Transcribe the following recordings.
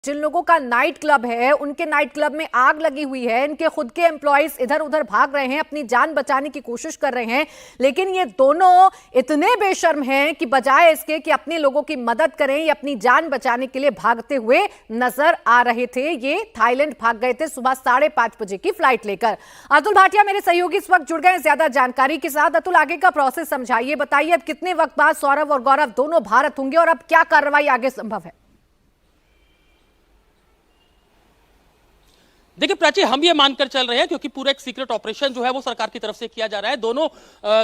जिन लोगों का night club है उनके नाइट क्लब में आग लगी हुई है, इनके खुद के एम्प्लॉइज इधर उधर भाग रहे हैं, अपनी जान बचाने की कोशिश कर रहे हैं, लेकिन ये दोनों इतने बेशर्म हैं कि बजाय इसके कि अपने लोगों की मदद करें, ये अपनी जान बचाने के लिए भागते हुए नजर आ रहे थे। ये थाईलैंड भाग गए थे सुबह 5:30 बजे की फ्लाइट लेकर। अतुल भाटिया मेरे सहयोगी इस वक्त जुड़ गए ज्यादा जानकारी के साथ। अतुल, आगे का प्रोसेस समझाइए, बताइए अब कितने वक्त बाद सौरभ और गौरव दोनों भारत होंगे और अब क्या कार्रवाई आगे संभव है? देखिए प्राची, हम ये मानकर चल रहे हैं क्योंकि पूरा एक सीक्रेट ऑपरेशन जो है वो सरकार की तरफ से किया जा रहा है। दोनों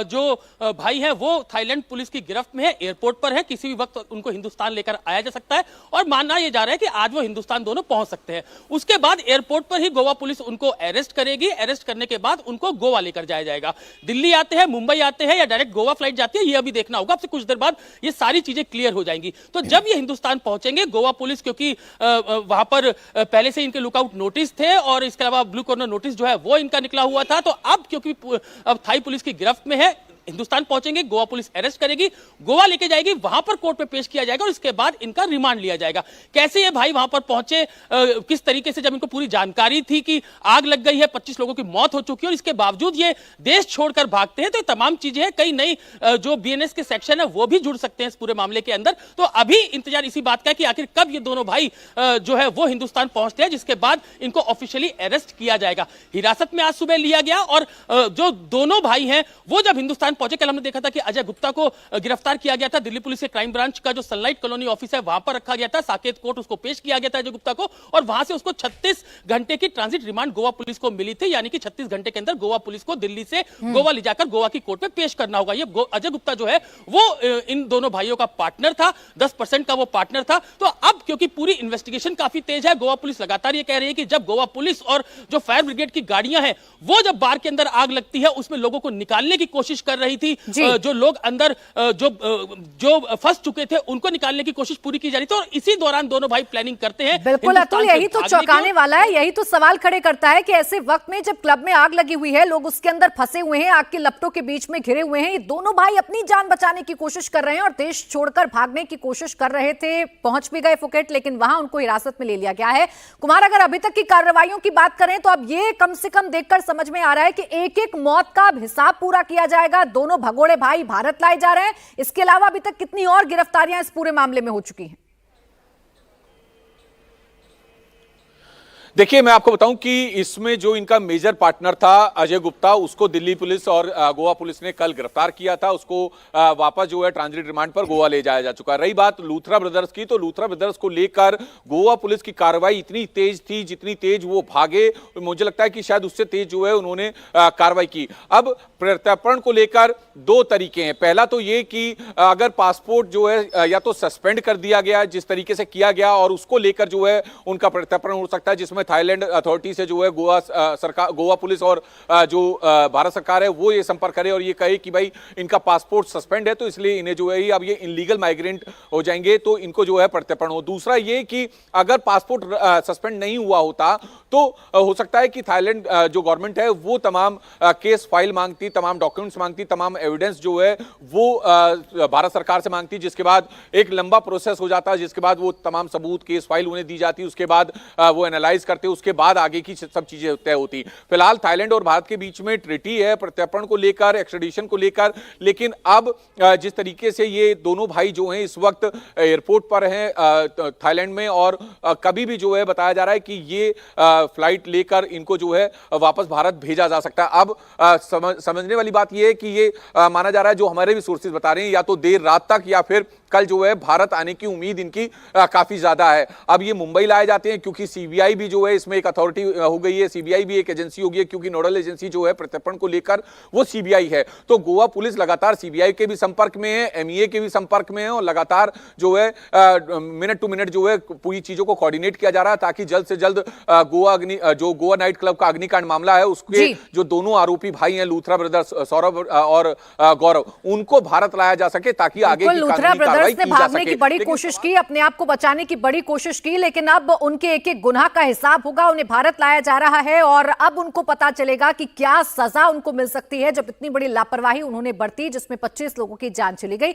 जो भाई हैं वो थाईलैंड पुलिस की गिरफ्त में है, एयरपोर्ट पर है, किसी भी वक्त उनको हिंदुस्तान लेकर आया जा सकता है और मानना ये जा रहा है कि आज वो हिंदुस्तान दोनों पहुंच सकते हैं। उसके बाद एयरपोर्ट पर ही गोवा पुलिस उनको अरेस्ट करेगी। अरेस्ट करने के बाद उनको गोवा लेकर जाया जाएगा। दिल्ली आते हैं, मुंबई आते हैं या डायरेक्ट गोवा फ्लाइट जाती है, ये अभी देखना होगा। आपसे कुछ देर बाद ये सारी चीजें क्लियर हो जाएंगी। तो जब ये हिंदुस्तान पहुंचेंगे, गोवा पुलिस क्योंकि वहां पर पहले से इनके लुकआउट नोटिस थे और इसके अलावा ब्लू कॉर्नर नोटिस जो है वो इनका निकला हुआ था, तो अब क्योंकि अब थाई पुलिस की गिरफ्त में है, हिंदुस्तान पहुंचेंगे, गोवा पुलिस अरेस्ट करेगी, गोवा लेके जाएगी, वहां पर कोर्ट में पेश किया जाएगा और इसके बाद इनका रिमांड लिया जाएगा। कैसे ये भाई वहां पर पहुंचे, किस तरीके से, जब इनको पूरी जानकारी थी कि आग लग गई है, 25 लोगों की मौत हो चुकी है और इसके बावजूद ये देश छोड़कर भागते हैं, तो ये तमाम चीजें हैं। कई नई जो बीएनएस के सेक्शन है वो भी जुड़ सकते हैं इस पूरे मामले के अंदर। तो अभी इंतजार इसी बात का है कि आखिर कब ये दोनों भाई जो है वो हिंदुस्तान पहुंचते हैं, जिसके बाद इनको ऑफिशियली अरेस्ट किया जाएगा। हिरासत में आज सुबह लिया गया और जो दोनों भाई हैं वो जब हिंदुस्तान पहुंचे, कल हमने देखा था कि अजय गुप्ता को गिरफ्तार किया गया था, दिल्ली पुलिस के क्राइम ब्रांच का जो सनलाइट कॉलोनी ऑफिस है वहां पर रखा गया था, साकेत कोर्ट उसको पेश किया गया था अजय गुप्ता को, और वहां से उसको 36 घंटे की ट्रांजिट रिमांड गोवा पुलिस को मिली थी। यानी कि 36 घंटे के अंदर गोवा पुलिस को दिल्ली से गोवा ले जाकर गोवा की कोर्ट में पेश करना होगा। ये अजय गुप्ता जो है वो इन दोनों भाइयों का पार्टनर था, 10% का वो पार्टनर था। तो अब क्योंकि पूरी इन्वेस्टिगेशन काफी तेज है, गोवा पुलिस लगातार ये कह रही है कि जब गोवा पुलिस और जो फायर ब्रिगेड की गाड़ियां हैं वो जब बार के अंदर आग लगती है उसमें लोगों को निकालने की कोशिश कर रही थी, जो लोग अंदर जो फंस चुके थे उनको निकालने की कोशिश पूरी की जा रही थी, और इसी दौरान दोनों भाई प्लानिंग करते हैं। बिल्कुल अतुल, यही तो चौंकाने वाला है, यही तो सवाल खड़े करता है कि ऐसे वक्त में जब क्लब में आग लगी हुई है, लोग उसके अंदर फंसे हुए हैं, आग की लपटों के बीच में घिरे हुए हैं, ये दोनों भाई अपनी जान बचाने की कोशिश कर रहे हैं और देश छोड़कर भागने की कोशिश कर रहे थे। पहुंच भी गए फुकेट, लेकिन वहां उनको हिरासत में ले लिया गया है। कुमार, अगर अभी तक की कार्रवाइयों की बात करें तो अब ये कम से कम देखकर समझ में आ रहा है कि एक एक मौत का हिसाब पूरा किया जाएगा। दोनों भगोड़े भाई भारत लाए जा रहे हैं। इसके अलावा अभी तक कितनी और गिरफ्तारियां इस पूरे मामले में हो चुकी हैं? देखिए, मैं आपको बताऊं कि इसमें जो इनका मेजर पार्टनर था अजय गुप्ता, उसको दिल्ली पुलिस और गोवा पुलिस ने कल गिरफ्तार किया था। उसको वापस जो है ट्रांजिट रिमांड पर गोवा ले जाया जा चुका है। रही बात लूथरा ब्रदर्स की, तो लूथरा ब्रदर्स को लेकर गोवा पुलिस की कार्रवाई इतनी तेज थी, जितनी तेज वो भागे, मुझे लगता है कि शायद उससे तेज जो है उन्होंने कार्रवाई की। अब प्रत्यर्पण को लेकर दो तरीके हैं। पहला तो ये कि अगर पासपोर्ट जो है या तो सस्पेंड कर दिया गया जिस तरीके से किया गया, और उसको लेकर जो है उनका प्रत्यर्पण हो सकता है, जिसमें थाईलैंड अथॉरिटी से जो है गोवा पुलिस और जो भारत सरकार है वो ये संपर्क करे और ये कहे कि भाई इनका पासपोर्ट सस्पेंड है, तो इसलिए इन्हें जो है अब ये इनलीगल माइग्रेंट हो जाएंगे, तो इनको जो है प्रत्यर्पण हो। दूसरा ये कि अगर पासपोर्ट सस्पेंड नहीं हुआ होता तो हो सकता है कि थाईलैंड जो गवर्नमेंट है वो तमाम केस फाइल मांगती, तमाम डॉक्यूमेंट्स मांगती, तमाम एविडेंस जो है वो भारत सरकार से मांगती, जिसके बाद एक लंबा प्रोसेस हो जाता, जिसके बाद वो तमाम सबूत, केस फाइल उन्हें दी जाती, उसके बाद वो एनालाइज करते, उसके बाद आगे की सब चीजें तय होती। फिलहाल थाईलैंड और भारत के बीच में ट्रीटी है प्रत्यर्पण को लेकर, एक्सट्रेडिशन को लेकर, लेकिन अब जिस तरीके से ये दोनों भाई जो हैं इस वक्त एयरपोर्ट पर हैं थाईलैंड में, और कभी भी जो है बताया जा रहा है कि ये फ्लाइट लेकर इनको जो है वापस भारत भेजा जा सकता है। अब समझने वाली बात यह है कि ये माना जा रहा है, जो हमारे भी सोर्सेज बता रहे हैं, या तो देर रात तक या फिर कल जो है भारत आने की उम्मीद इनकी काफी ज्यादा है। अब ये मुंबई लाए जाते हैं क्योंकि सीबीआई भी जो है इसमें एक अथॉरिटी हो गई है, सीबीआई भी एक एजेंसी हो गई है, क्योंकि नोडल एजेंसी जो है प्रत्यर्पण को लेकर वो सीबीआई है। तो गोवा पुलिस लगातार सीबीआई के भी संपर्क में है, एमईए के भी संपर्क में है, और लगातार जो है मिनट टू मिनट जो है पूरी चीजों को कोऑर्डिनेट किया जा रहा है, ताकि जल्द से जल्द गोवा नाइट क्लब का अग्निकांड मामला है उसके जो दोनों आरोपी भाई हैं, लूथरा ब्रदर्स सौरभ और गौरव, उनको भारत लाया जा सके ताकि आगे की ने भागने की बड़ी कोशिश की, अपने आप को बचाने की बड़ी कोशिश की, लेकिन अब उनके एक एक गुनाह का हिसाब होगा। उन्हें भारत लाया जा रहा है और अब उनको पता चलेगा कि क्या सजा उनको मिल सकती है जब इतनी बड़ी लापरवाही उन्होंने बरती, जिसमें 25 लोगों की जान चली गई।